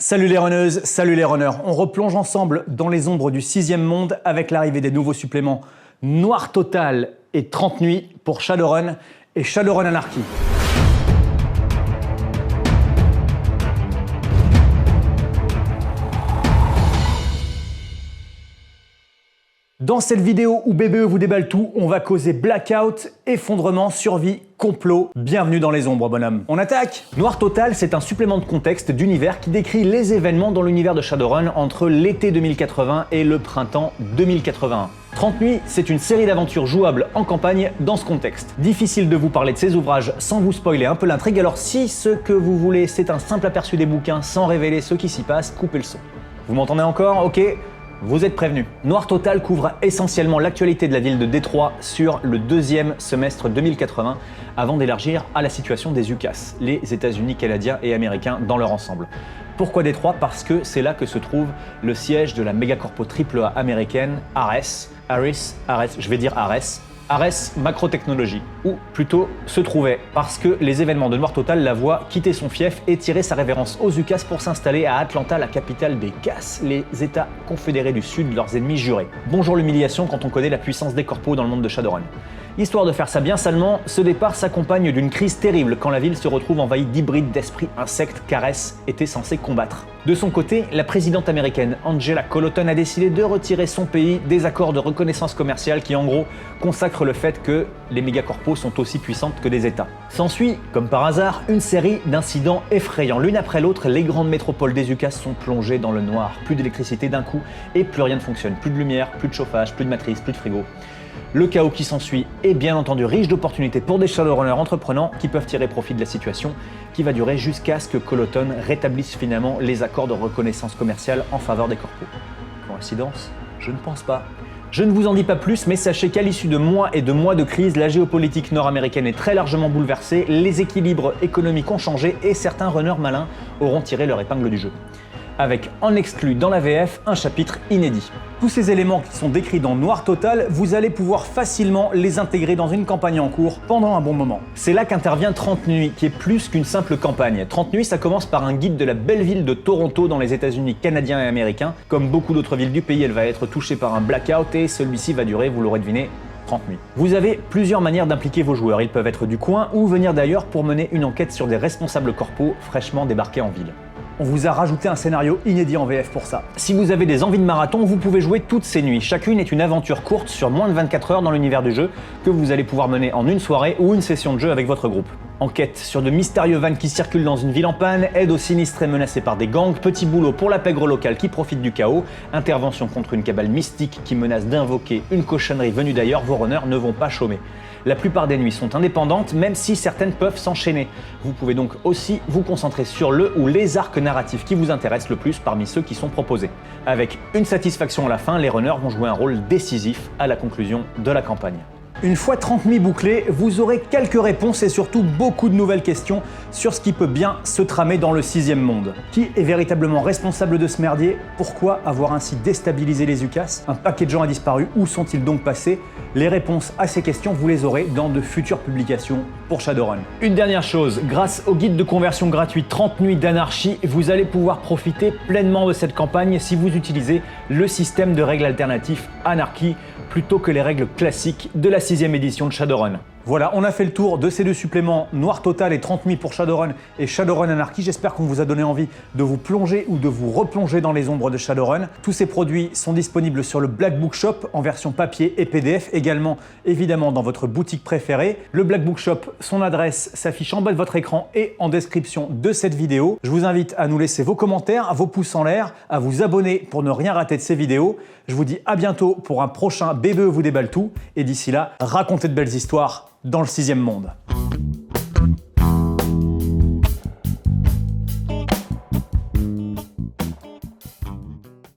Salut les runneuses, salut les runners. On replonge ensemble dans les ombres du 6e monde avec l'arrivée des nouveaux suppléments Noir Total et 30 nuits pour Shadowrun et Shadowrun Anarchy. Dans cette vidéo où BBE vous déballe tout, on va causer blackout, effondrement, survie, complot. Bienvenue dans les ombres, bonhomme. On attaque! Noir Total, c'est un supplément de contexte d'univers qui décrit les événements dans l'univers de Shadowrun entre l'été 2080 et le printemps 2081. 30 nuits, c'est une série d'aventures jouables en campagne dans ce contexte. Difficile de vous parler de ces ouvrages sans vous spoiler un peu l'intrigue, alors si ce que vous voulez c'est un simple aperçu des bouquins sans révéler ce qui s'y passe, coupez le son. Vous m'entendez encore? Ok. Vous êtes prévenus. Noir Total couvre essentiellement l'actualité de la ville de Détroit sur le deuxième semestre 2080 avant d'élargir à la situation des UCAS, les États-Unis, Canadiens et Américains dans leur ensemble. Pourquoi Détroit? Parce que c'est là que se trouve le siège de la mégacorpo AAA américaine Ares, je vais dire Ares Macrotechnologie, ou plutôt se trouvait, parce que les événements de Noir Total la voient quitter son fief et tirer sa révérence aux UCAS pour s'installer à Atlanta, la capitale des CAS, les États confédérés du Sud, leurs ennemis jurés. Bonjour l'humiliation quand on connaît la puissance des corpos dans le monde de Shadowrun. Histoire de faire ça bien salement, ce départ s'accompagne d'une crise terrible quand la ville se retrouve envahie d'hybrides d'esprits insectes qu'Ares était censé combattre. De son côté, la présidente américaine Angela Colloton a décidé de retirer son pays des accords de reconnaissance commerciale qui en gros consacrent le fait que les mégacorpos sont aussi puissantes que des États. S'ensuit, comme par hasard, une série d'incidents effrayants. L'une après l'autre, les grandes métropoles des UCAS sont plongées dans le noir. Plus d'électricité d'un coup et plus rien ne fonctionne. Plus de lumière, plus de chauffage, plus de matrice, plus de frigo. Le chaos qui s'ensuit est bien entendu riche d'opportunités pour des Shadowrunners entreprenants qui peuvent tirer profit de la situation qui va durer jusqu'à ce que Colloton rétablisse finalement les accords de reconnaissance commerciale en faveur des corpos. Coïncidence? Je ne pense pas. Je ne vous en dis pas plus, mais sachez qu'à l'issue de mois et de mois de crise, la géopolitique nord-américaine est très largement bouleversée, les équilibres économiques ont changé et certains runners malins auront tiré leur épingle du jeu. Avec en exclu dans la VF un chapitre inédit. Tous ces éléments qui sont décrits dans Noir Total, vous allez pouvoir facilement les intégrer dans une campagne en cours pendant un bon moment. C'est là qu'intervient 30 nuits, qui est plus qu'une simple campagne. 30 nuits, ça commence par un guide de la belle ville de Toronto dans les États-Unis canadiens et américains. Comme beaucoup d'autres villes du pays, elle va être touchée par un blackout et celui-ci va durer, vous l'aurez deviné, 30 nuits. Vous avez plusieurs manières d'impliquer vos joueurs. Ils peuvent être du coin ou venir d'ailleurs pour mener une enquête sur des responsables corpos fraîchement débarqués en ville. On vous a rajouté un scénario inédit en VF pour ça. Si vous avez des envies de marathon, vous pouvez jouer toutes ces nuits. Chacune est une aventure courte sur moins de 24 heures dans l'univers du jeu que vous allez pouvoir mener en une soirée ou une session de jeu avec votre groupe. Enquête sur de mystérieux vannes qui circulent dans une ville en panne, aide aux sinistrés menacés par des gangs, petit boulot pour la pègre locale qui profite du chaos, intervention contre une cabale mystique qui menace d'invoquer une cochonnerie venue d'ailleurs, vos runners ne vont pas chômer. La plupart des nuits sont indépendantes, même si certaines peuvent s'enchaîner. Vous pouvez donc aussi vous concentrer sur le ou les arcs narratifs qui vous intéressent le plus parmi ceux qui sont proposés. Avec une satisfaction à la fin, les runners vont jouer un rôle décisif à la conclusion de la campagne. Une fois 30 nuits bouclées, vous aurez quelques réponses et surtout beaucoup de nouvelles questions sur ce qui peut bien se tramer dans le 6e monde. Qui est véritablement responsable de ce merdier? Pourquoi avoir ainsi déstabilisé les UCAS? Un paquet de gens a disparu, où sont-ils donc passés? Les réponses à ces questions, vous les aurez dans de futures publications pour Shadowrun. Une dernière chose, grâce au guide de conversion gratuit 30 nuits d'anarchie, vous allez pouvoir profiter pleinement de cette campagne si vous utilisez le système de règles alternatifs Anarchy plutôt que les règles classiques de la 6e édition de Shadowrun. Voilà, on a fait le tour de ces deux suppléments, Noir Total et 30 nuits pour Shadowrun et Shadowrun Anarchy. J'espère qu'on vous a donné envie de vous plonger ou de vous replonger dans les ombres de Shadowrun. Tous ces produits sont disponibles sur le Black Book Shop en version papier et PDF, également évidemment dans votre boutique préférée. Le Black Book Shop, son adresse s'affiche en bas de votre écran et en description de cette vidéo. Je vous invite à nous laisser vos commentaires, vos pouces en l'air, à vous abonner pour ne rien rater de ces vidéos. Je vous dis à bientôt pour un prochain BBE vous déballe tout et d'ici là, racontez de belles histoires dans le 6e monde.